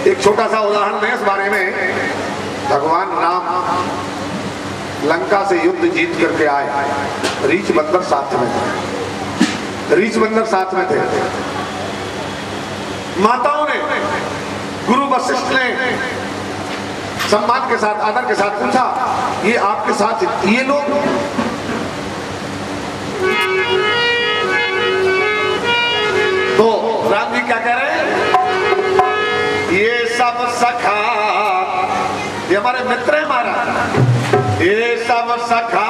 एक छोटा सा उदाहरण है इस बारे में। भगवान राम लंका से युद्ध जीत करके आए, रीछ बंदर साथ में थे, रीछ बंदर साथ में थे। माताओं ने, गुरु वशिष्ठ ने सम्मान के साथ, आदर के साथ पूछा, ये आपके साथ ये लोग? तो राम जी क्या कह रहे हैं? ये सब सखा, ये हमारे मित्र हैं हमारा, ये सब सखा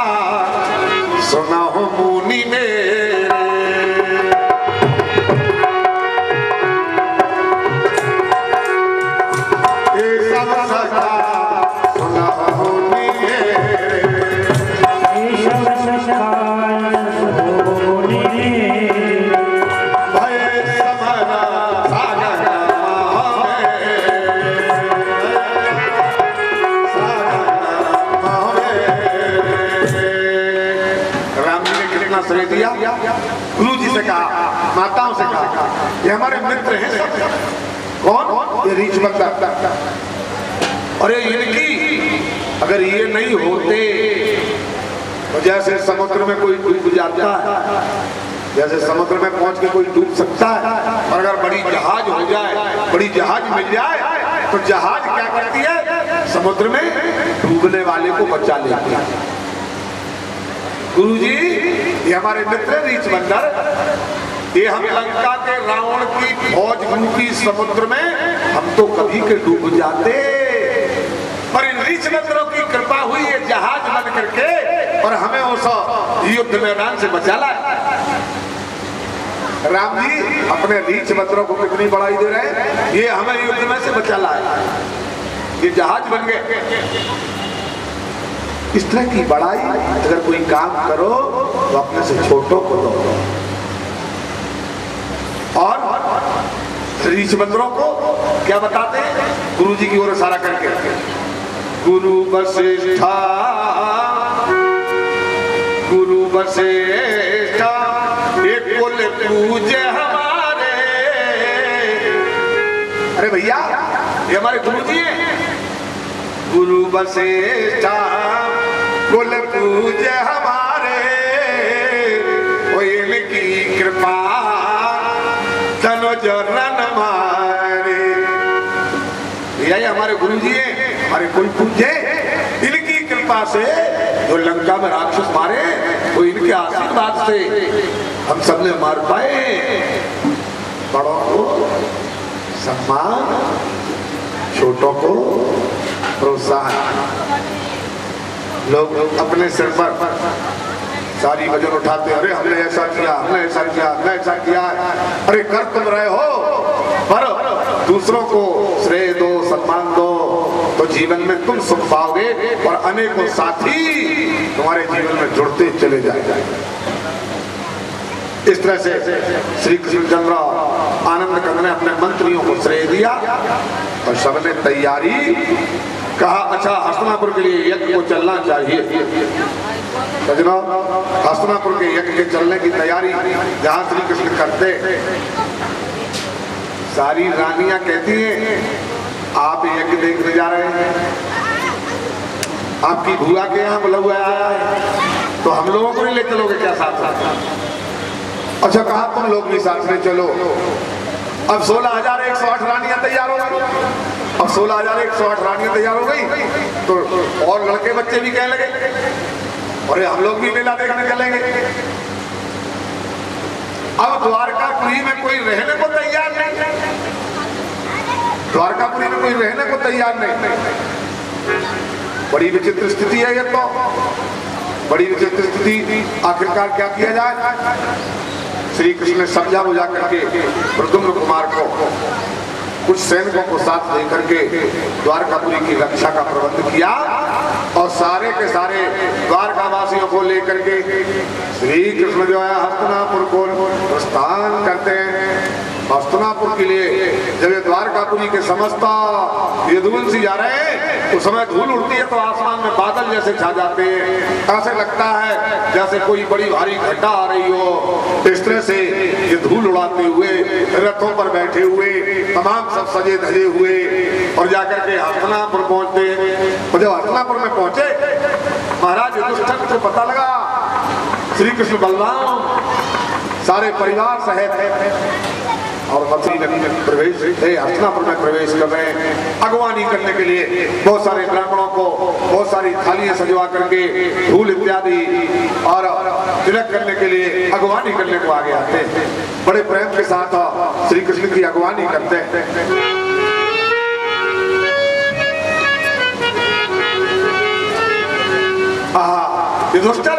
सुना हो मुनि मेरे, ये सब सखा सुना हो मुनि मेरे, ये सब सखा श्रेय दिया। गुरु जी से कहा, माताओं से कहा, ये हमारे मित्र हैं सब। कौन? ये रीछ बंदर। और इनकी अगर ये नहीं होते तो जैसे समुद्र में कोई डूब जाता है, जैसे समुद्र में पहुंच के कोई डूब सकता है, और अगर बड़ी जहाज हो जाए, बड़ी जहाज मिल जाए तो जहाज क्या करती है? समुद्र में डूबने वाले को बचा लेती है। गुरु जी ये हमारे मित्र रीछ बंदर, ये हम लंका के रावण की फौज रूपी समुद्र में हम तो कभी के डूब जाते, पर इन रीछ बंदरों की कृपा हुई ये जहाज बन करके और हमें उस युद्ध मैदान से बचा लाया। राम जी अपने रीछ बंदरों को कितनी बड़ाई दे रहे हैं, ये हमें युद्ध में से बचा लाया, ये जहाज बन गए। इस तरह की बड़ाई अगर कोई काम करो तो अपने से छोटों को दो। और रीछ बंदरों को क्या बताते हैं? गुरु जी की ओर इशारा करके, गुरु वशिष्ठा, गुरु वशिष्ठा एक कुल पूजे हमारे। अरे भैया ये हमारे गुरु जी हैं। गुरु वशिष्ठा कुल पूजे हमारे, इनकी कृपा तनुज रन मारे। यही हमारे गुरु जी हैं, हमारे कुल पूजे। इनकी कृपा से जो लंका में राक्षस मारे, वो इनके आशीर्वाद से हम सबने मार पाए। बड़ों को सम्मान, छोटों को प्रोत्साहन। लोग अपने सिर पर सारी वजन उठाते, अरे हमने ऐसा किया, हमने ऐसा किया, हमने ऐसा किया। अरे कर तुम रहे हो, पर दूसरों को श्रेय दो, सम्मान दो, तो जीवन में तुम सुख पाओगे और अनेकों साथी तुम्हारे जीवन में जुड़ते चले जाएंगे। इस तरह से श्री कृष्णचंद्र आनंद कंद ने अपने मंत्रियों को श्रेय दिया और सबने तैयारी कहा, अच्छा हस्तिनापुर के लिए यज्ञ को चलना चाहिए। सजनों, हस्तिनापुर के यज्ञ के चलने की तैयारी जहां श्री कृष्ण करते, सारी रानियां कहती हैं आप यज्ञ देखने जा रहे हैं, आपकी भूआ के यहाँ बुलाया आया है, तो हम लोगों को नहीं ले चलोगे क्या साथ साथ? अच्छा कहा तुम लोग भी साथ में चलो। अब 16,108 रानियां तैयार हो गई। अब 16,108 रानियां तैयार हो गई तो और लड़के बच्चे भी कहने लगे, अरे हम लोग भी मेला देखने चलेंगे। अब द्वारकापुरी में कोई रहने को तैयार नहीं, द्वारकापुरी में कोई रहने को तैयार नहीं। बड़ी विचित्र स्थिति है ये, तो बड़ी विचित्र स्थिति। आखिरकार क्या किया जाए? श्री कृष्ण ने समझा बुझा करके प्रद्युम्न कुमार को कुछ सैनिकों को साथ लेकर के द्वारकापुरी की रक्षा का प्रबंध किया और सारे के सारे द्वारकावासियों को लेकर के श्री कृष्ण जो है हस्तिनापुर को प्रस्थान करते हैं। हस्तिनापुर के लिए जब ये द्वारकापुरी के समस्त यदुवंशी जा रहे हैं उस समय धूल उड़ती है तो आसमान में बादल जैसे छा जाते हैं, ऐसे लगता है जैसे कोई बड़ी भारी घटा आ रही हो। इस तरह से ये धूल उड़ाते हुए रथों पर बैठे हुए तमाम सब सजे धजे हुए और जाकर के हस्तिनापुर पहुंचते। और जब हस्तिनापुर में पहुंचे महाराज युधिष्ठिर को पता लगा श्री कृष्ण बलराम सारे परिवार सहित और प्रवेश हस्तिनापुर में प्रवेश कर रहे हैं। अगवानी करने के लिए बहुत सारे ब्राह्मणों को बहुत सारी थालियां सजवा करके फूल इत्यादि और तिलक करने के लिए अगवानी करने को आगे आते हैं। बड़े प्रेम के साथ श्री कृष्ण की अगवानी करते हैं। युधिष्ठिर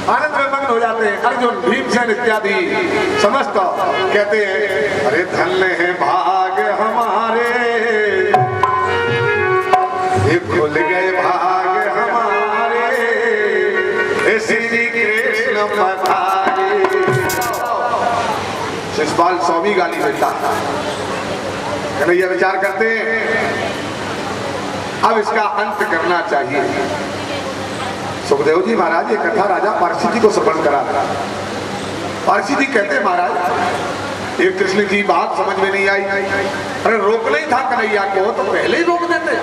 आनंद में मग्न हो जाते हैं। अर्जुन भीमसेन इत्यादि समस्त कहते हैं अरे धन्य है भाग हमारे, ये खुल गए भाग हमारे, श्री कृष्ण पधारे। शिशुपाल स्वामी गाली देता कन्हैया विचार करते हैं अब इसका अंत करना चाहिए। सुखदेव जी महाराज ये कथा राजा पार्षद को समर्पण करा। पार्षद जी कहते महाराज एक कृष्ण की बात समझ में नहीं आई, अरे रोकना ही था कन्हैया को तो पहले ही रोक देते,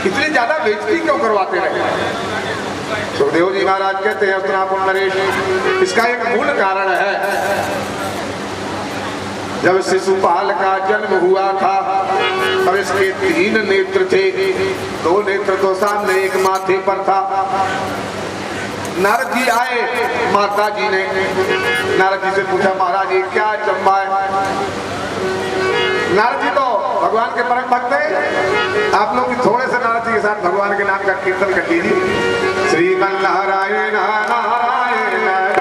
इतनी ज्यादा बेइज्जती क्यों करवाते रहे। सुखदेव जी महाराज कहते हैं हस्तिनापुर नरेश, इसका एक मूल कारण है जब शिशुपाल का जन्म हुआ था तब इसके 3 नेत्र थे, 2 नेत्र तो सामने एक माथे पर था। नारद जी आए, माता जी ने नारद जी से पूछा महाराज ये क्या चंबा है। नारद जी तो भगवान के परम भक्त हैं, आप लोग भी थोड़े से नारद जी के साथ भगवान के नाम का कीर्तन कर लीजिए। श्रीमन नारायण नारायण नारायण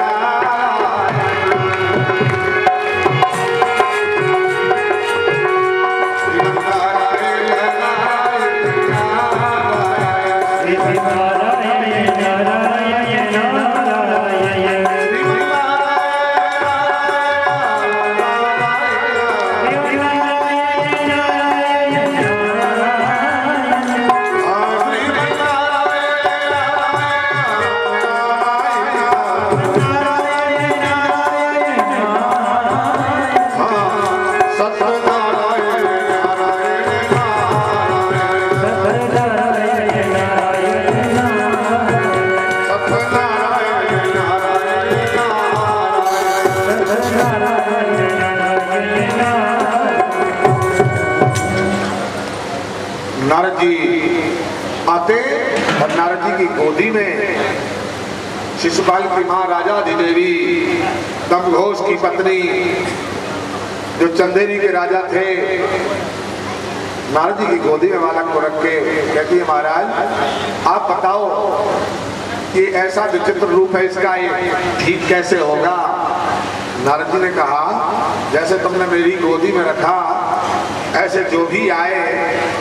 नारद जी आते और नारद जी की गोदी में शिशुपाल की मां राजाधिदेवी दमघोष की पत्नी जो चंदेरी के राजा थे नारद जी की गोदी में बालक को रख के कहती है महाराज आप बताओ कि ऐसा विचित्र रूप है इसका, ये ठीक कैसे होगा। नारद जी ने कहा जैसे तुमने मेरी गोदी में रखा ऐसे जो भी आए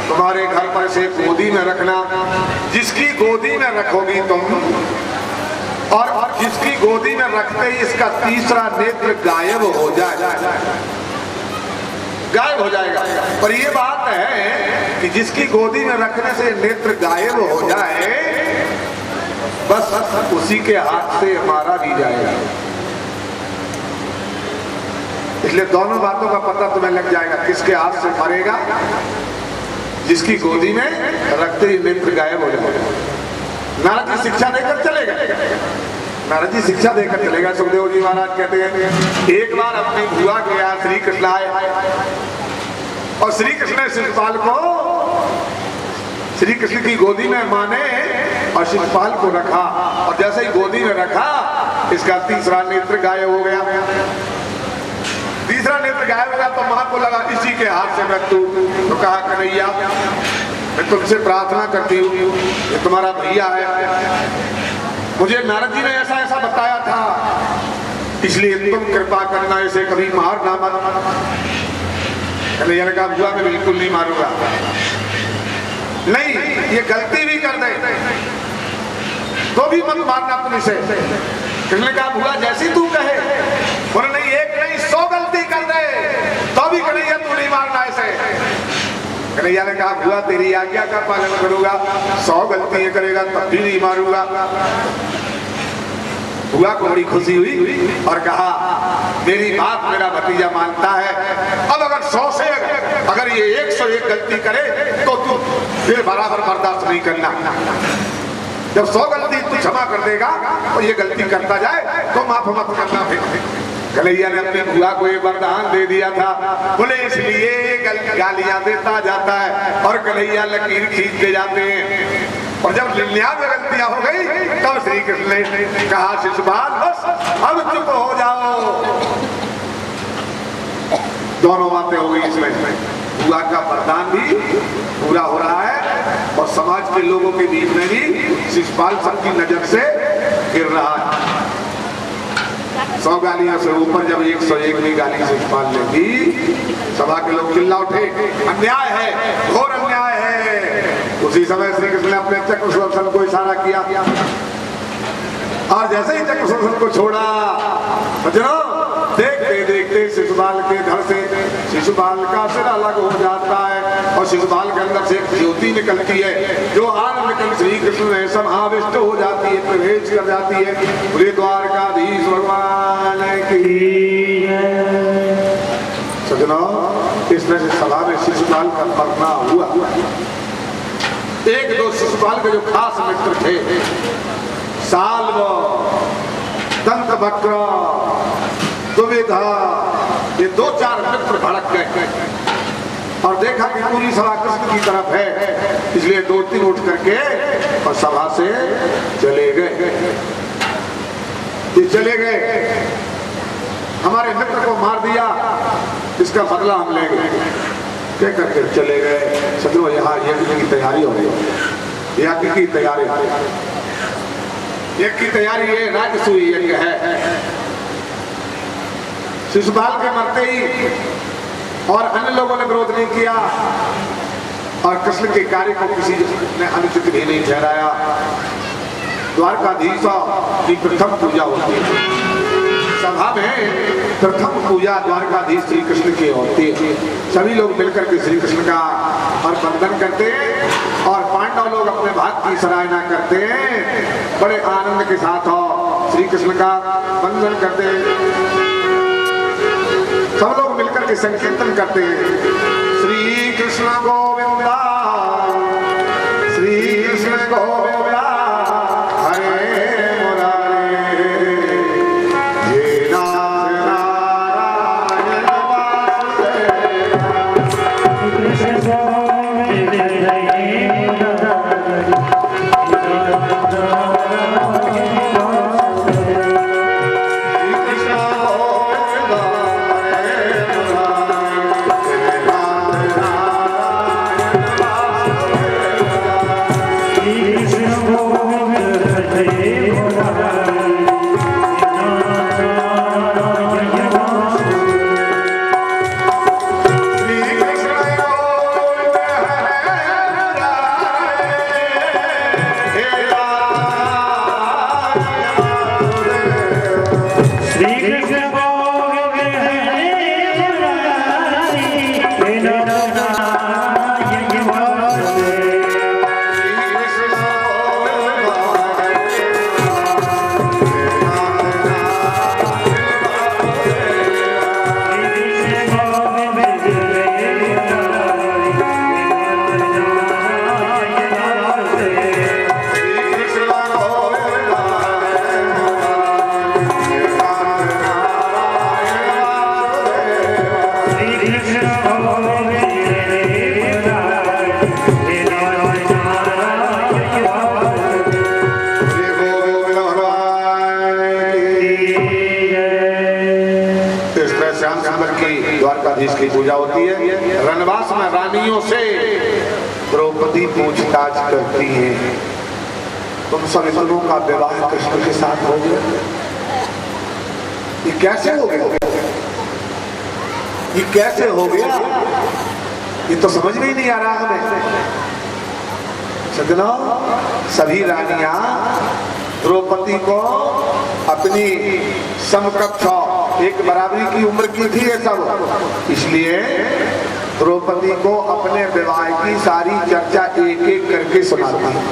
तुम्हारे घर पर से गोदी में रखना, जिसकी गोदी में रखोगी तुम और जिसकी गोदी में रखते ही इसका तीसरा नेत्र गायब हो जाएगा। पर ये बात है कि जिसकी गोदी में रखने से नेत्र गायब हो जाए बस उसी के हाथ से मारा भी जाएगा। इसलिए दोनों बातों का पता तुम्हें लग जाएगा, किसके हाथ से मरेगा, जिसकी गोदी में रखते ही नेत्र गायब हो जाएगा। नारद जी शिक्षा देकर चलेगा, नारद जी शिक्षा देकर चलेगा। सुखदेव जी महाराज कहते हैं एक बार अपनी बुआ के यहाँ श्री कृष्ण आए और श्री कृष्ण ने शिशुपाल को श्री कृष्ण की गोदी में माने और शिशुपाल को रखा और जैसे ही गोदी में रखा इसका तीसरा नेत्र गायब हो गया। तीसरा नेत्र गायब हो गया तो मां को लगा इसी के हाथ से मृत्यु। तो कहा कन्हैया मैं तुमसे प्रार्थना करती हूँ, ये तुम्हारा भैया है, मुझे नारद जी ने ऐसा ऐसा बताया था, इसलिए तुम कृपा करना इसे कभी मारना मत। कन्हैया ने कहा बुआ मैं बिल्कुल नहीं मारूंगा। नहीं ये गलती भी कर दे तो भी मत मारना तुम इसे। कृष्ण ने कहा बुआ जैसी तू कहे। बोले नहीं एक नहीं 100 गलती कर दे अभी कन्हैया तू नहीं मारना ऐसे। कन्हैया ने कहा बुआ तेरी आज्ञा का पालन करूंगा, 100 गलतियां करेगा तब भी नहीं मारूंगा। बुआ को बड़ी खुशी हुई और कहा मेरी बात मेरा भतीजा मानता है, अब अगर 100 से अगर ये 101 गलती करे तो तू फिर बराबर बर्दाश्त नहीं करना। जब 100 गलती तू क्षमा कर देगा और ये गलती करता जाए तो माफ मत करना। फिर कन्हैया ने अपनी बुआ को ये वरदान दे दिया था, बोले इसलिए गालियां देता जाता है और कन्हैया लकीर खींचते जाते हैं। और जब 99 गलतियां हो गई तब श्री कृष्ण ने कहा शिशुपाल बस अब चुप हो जाओ। दोनों बातें हो गई इसमें, बुआ का वरदान भी पूरा हो रहा है और समाज के लोगों के बीच में भी शिशुपाल सबकी नजर से गिर रहा है। 100 गालियों से ऊपर जब 101 भी गाली शिशुपाल ने दी, सभा के लोग चिल्ला उठे अन्याय है, घोर अन्याय है। उसी समय श्री कृष्ण ने अपने चक्र सुदर्शन को इशारा किया और जैसे ही चक्र सुदर्शन को छोड़ा, देखते देखते शिशुपाल के घर से शिशुपाल का सिर अलग हो जाता है और शिशुपाल के अंदर से ज्योति निकलती है जो आनंद श्री कृष्ण में समाविष्ट हो जाती है, प्रवेश कर जाती है। पूरे द्वारकाधीश भगवान की सजनों, इस तरह से सभा में शिशुपाल का मरना हुआ। एक दो शिशुपाल के जो खास मित्र थे, साल्व, दंतवक्र, दुविधा, ये 2-4 मित्र भड़क गए और देखा कि पूरी सभा कृष्ण की तरफ है, इसलिए 2-3 उठ करके और सभा से चले गए। ये चले गए, हमारे मित्र को मार दिया, इसका बदला हम लेंगे कह करके चले गए। सत्रों यहाँ यज्ञ की तैयारी हो रही है, यज्ञ की तैयारी, यज्ञ की तैयारी ये राजसूय यज्ञ है। शिशुपाल के मरते ही और अन्य लोगों ने विरोध नहीं किया और कृष्ण के कार्य को किसी ने अनुचित भी नहीं ठहराया। द्वारकाधीश की प्रथम पूजा होती है, सभा में प्रथम पूजा द्वारकाधीश श्री कृष्ण की होती है। सभी लोग मिलकर के श्री कृष्ण का और वंदन करते हैं और पांडव लोग अपने भाग की सराहना करते हैं, बड़े आनंद के साथ हो श्री कृष्ण का वंदन करते हैं। सब लोग मिलकर के संकीर्तन करते हैं, श्री कृष्ण गोविंदा, श्री कृष्ण गोविंदा, हरे मुरारे, हे नारायण वासुदेव, कृष्ण गोविंद द्वारकाधीश की पूजा होती है। रणवास में रानियों से द्रौपदी पूछताछ करती है, तुम सभी लोगों का विवाह कृष्ण के साथ हो गया, ये कैसे हो गया, ये कैसे हो गया, ये तो समझ में ही नहीं आ रहा हमें। सज्जनों, सभी रानियां द्रौपदी को अपनी समकक्ष एक बराबरी की उम्र की थी ये सब। इसलिए द्रौपदी को अपने विवाह की सारी चर्चा एक एक करके सुनाती है।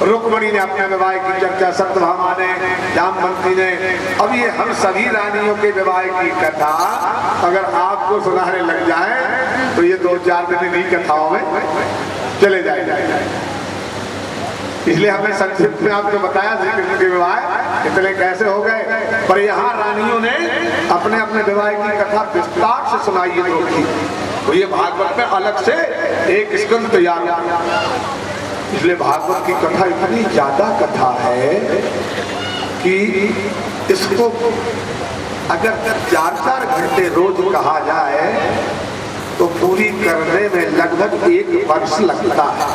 रुक्मणी ने अपने विवाह की चर्चा, सत्यभामा ने, जामवंती ने। अब ये हम सभी रानियों के विवाह की कथा अगर आपको सुनाने लग जाए तो ये 2-4 दिन इन्हीं कथाओं में चले जाएंगे। इसलिए हमने संक्षिप्त में आपको बताया श्री कृष्ण के विवाह कितने कैसे हो गए, पर यहाँ रानियों ने अपने अपने विवाह की कथा विस्तार से सुनाई है। तो ये भागवत में अलग से एक स्कंद तैयार हुआ। इसलिए भागवत की कथा इतनी ज्यादा कथा है कि इसको अगर 4-4 घंटे रोज कहा जाए तो पूरी करने में लगभग 1 वर्ष लगता है।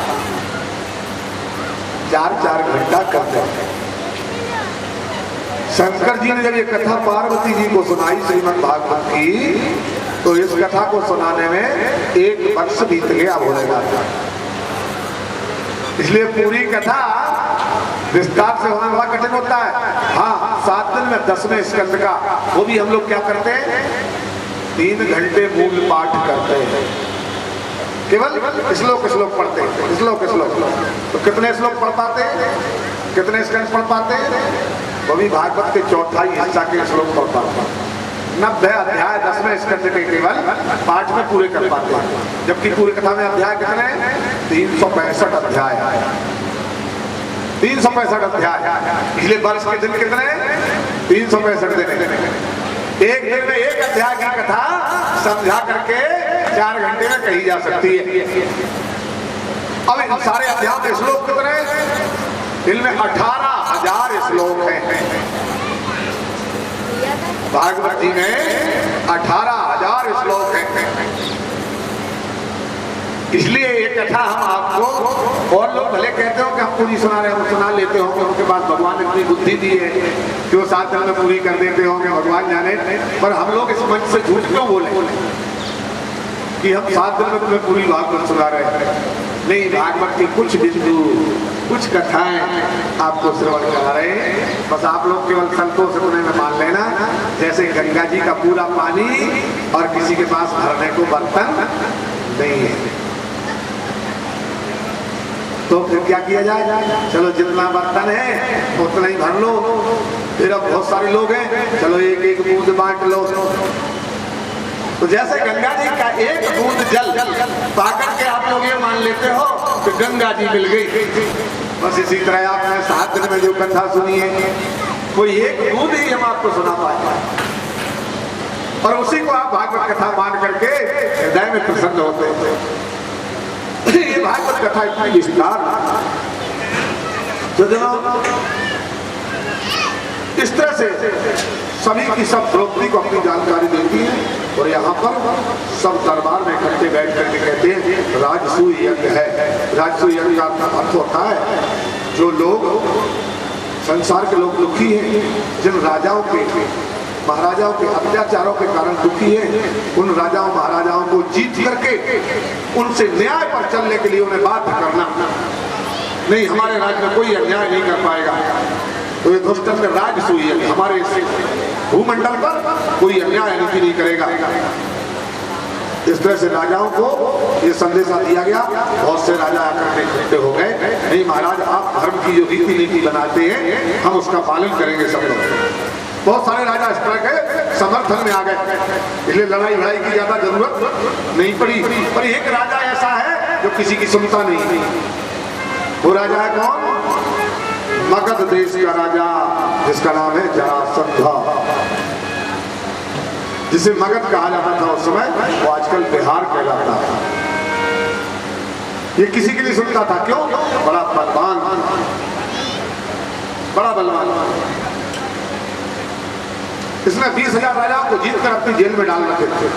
4-4 घंटा करते हैं। शंकर जी ने जब ये कथा पार्वती जी को सुनाई श्रीमद् भागवत की, तो इस कथा को सुनाने में 1 वर्ष बीत गया बोलेगा। इसलिए पूरी कथा विस्तार से होना बड़ा कठिन होता है। हाँ, 7 दिन में 10वें स्कंद का, वो भी हम लोग क्या करते हैं, 3 घंटे मूल पाठ करते हैं। केवल श्लोक पढ़ते हैं, श्लोक। तो कितने श्लोक पढ़ पाते हैं, कितने स्कंद पढ़ पाते हैं? वो भी भागवत के 4वां हिस्सा के श्लोक पढ़ पाते हैं। 90 अध्याय 10वें स्कंद के केवल पाठ में पूरे कर पाते हैं। जबकि पूरी कथा में अध्याय कितने हैं? 365 अध्याय। 365 अध्याय। इसलिए वर्ष के दिन कितने? 365 दिन। एक दिन में एक अध्याय की कथा समझा करके 4 घंटे में कही जा सकती है। अब इन सारे अध्याय के श्लोक कितने? इनमें 18,000 श्लोक हैं। भागवत जी में 18,000 श्लोक हैं। इसलिए ये कथा हम आपको, और लोग भले कहते हो कि हम पूरी सुना रहे हैं, हम सुना लेते होंगे, उनके पास भगवान ने इतनी बुद्धि दी है कि वो 7 दिन में पूरी कर देते होंगे, भगवान जाने। पर हम लोग इस मंच से झूठ क्यों बोले कि हम 7 दिन में तुम्हें पूरी भागवत सुना रहे हैं? नहीं, भागवत की कुछ बिंदु, कुछ कथाएं आपको श्रवण करा रहे हैं। बस आप लोग केवल संतोष अपने में मान लेना, जैसे गंगा जी का पूरा पानी और किसी के पास भरने को बर्तन नहीं है। तो फिर क्या किया जाए? चलो जितना बर्तन है उतना ही भर लो। फिर अब बहुत सारे लोग हैं, चलो 1-1 बूंद बांट लो। तो जैसे गंगा जी का 1 बूंद जल पाकर के आप लोग ये मान लेते हो कि गंगा जी मिल गई, बस इसी तरह आपने 7 दिन में जो कथा सुनी है, कोई 1 बूंद ही हम आपको सुना पाए, और उसी को आप भागवत कथा मान करके हृदय में प्रसन्न होते हैं। ये भागवत कथा इतनी विस्तार, तो जनाब इस तरह से सभी की सब द्रौपदी को अपनी जानकारी देती है। और यहाँ पर सब दरबार में इकट्ठे बैठ करके कहते हैं राजसूय यज्ञ है। राजसूय यज्ञ का अर्थ होता है जो लोग संसार के लोग दुखी हैं, जिन राजाओं के महाराजाओं के अत्याचारों के कारण दुखी हैं, उन राजाओं महाराजाओं को जीत करके उनसे न्याय पर चलने के लिए उन्हें बाध्य करना। नहीं, हमारे राज्य में कोई अन्याय नहीं कर पाएगा, तो ये दुष्टन में राजसूय यज्ञ, हमारे भूमंडल पर कोई अन्याय नहीं करेगा। इस तरह से राजाओं को ये संदेशा दिया गया। बहुत से राजा आकर इकट्ठे हो गए, नहीं महाराज आप धर्म की जो रीति नीति बनाते हैं हम उसका पालन करेंगे सब लोग। बहुत सारे राजा इस तरह के समर्थन में आ गए, इसलिए लड़ाई भड़ाई की ज्यादा जरूरत नहीं पड़ी। पर एक राजा ऐसा है जो किसी की सुनता नहीं। वो राजा है कौन? मगध देश का राजा, जिसका नाम है जरासंध, जिसे मगध कहा जाता था उस समय, वो आजकल बिहार कहलाता है। ये किसी के लिए सुनता था, क्यों? बड़ा बलवान, बड़ा बलवान। इसने 20,000 राजाओं को जीतकर अपनी जेल में डाल रखे थे।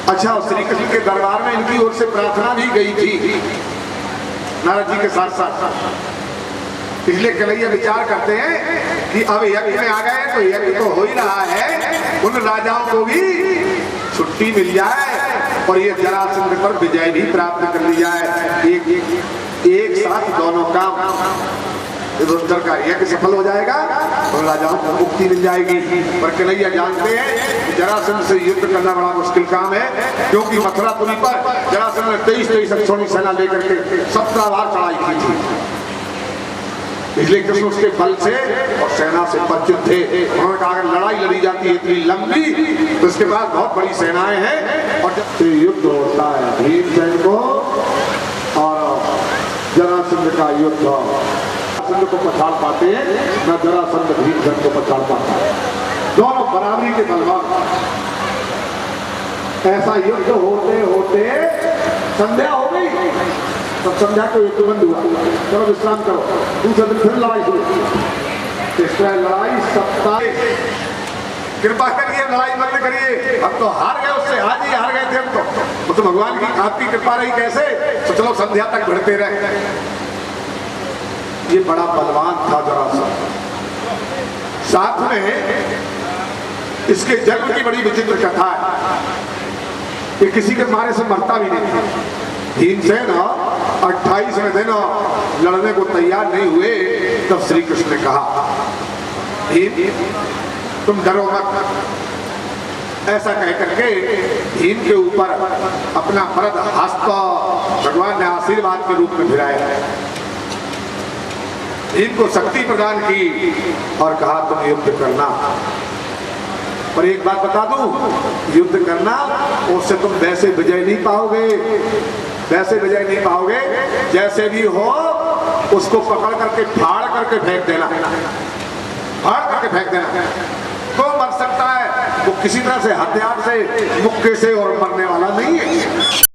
अच्छा, श्री कृष्ण के दरबार में इनकी ओर से प्रार्थना भी गई थी नारद जी के साथ साथ। इसलिए कन्हैया विचार करते हैं कि अब यज्ञ में आ गए तो यज्ञ तो हो ही रहा है, उन राजाओं को भी छुट्टी मिल जाए और ये जरासंध पर विजय भी प्राप्त कर ली जाए। एक साथ दोनों काम। युधिष्ठिर का यज्ञ सफल हो जाएगा तो राजाओं को मुक्ति मिल जाएगी। पर कन्हैया जानते हैं कि जरासंध से युद्ध करना बड़ा मुश्किल काम है, क्योंकि मथुरापुरी पर जरासंध ने 23 अक्षौणी सेना लेकर के 17 बार चढ़ाई की थी। इसलिए कृष्ण उसके बल से और सेना से परिचित थे। उन्होंने कहा अगर लड़ाई लड़ी जाती है इतनी लंबी तो इसके बाद बहुत बड़ी सेनाएं हैं। और जब युद्ध होता है भीमसेन को और जरासंध का युद्ध, जरासंध को पछाड़ पाते हैं न जरासंध भीमसेन को पछाड़ पाता है, दोनों बराबरी के बलवान। ऐसा युद्ध होते होते संध्या हो गई, तब संध्या को युद्ध बंद हुआ, चलो विश्राम करो, दूसरे दिन फिर लड़ाई हुई। इस तरह लड़ाई 27, कृपा करिए लड़ाई बंद करिए, हम तो हार गए उससे, आज ही हार गए थे हम तो भगवान की आपकी कृपा रही कैसे, तो चलो संध्या तक भिड़ते रहे। ये बड़ा बलवान था जरासंध। साथ में इसके जन्म की बड़ी विचित्र कथा है कि किसी के मारे से मरता भी नहीं था। भीमसेन 28वें दिन लड़ने को तैयार नहीं हुए, तब श्री कृष्ण ने कहा भीम तुम डरो मत। ऐसा कह करके भीम के ऊपर अपना वरद हस्त भगवान ने आशीर्वाद के रूप में फिराया, भीम को शक्ति प्रदान की और कहा तुम युद्ध करना। पर एक बात बता दूं, युद्ध करना उससे तुम वैसे विजय नहीं पाओगे, वैसे विजय नहीं पाओगे, जैसे भी हो उसको पकड़ करके फाड़ करके फेंक देना, फाड़ करके फेंक देना। तो मर सकता है वो किसी तरह से हथियार से, मुक्के से और मरने वाला नहीं है।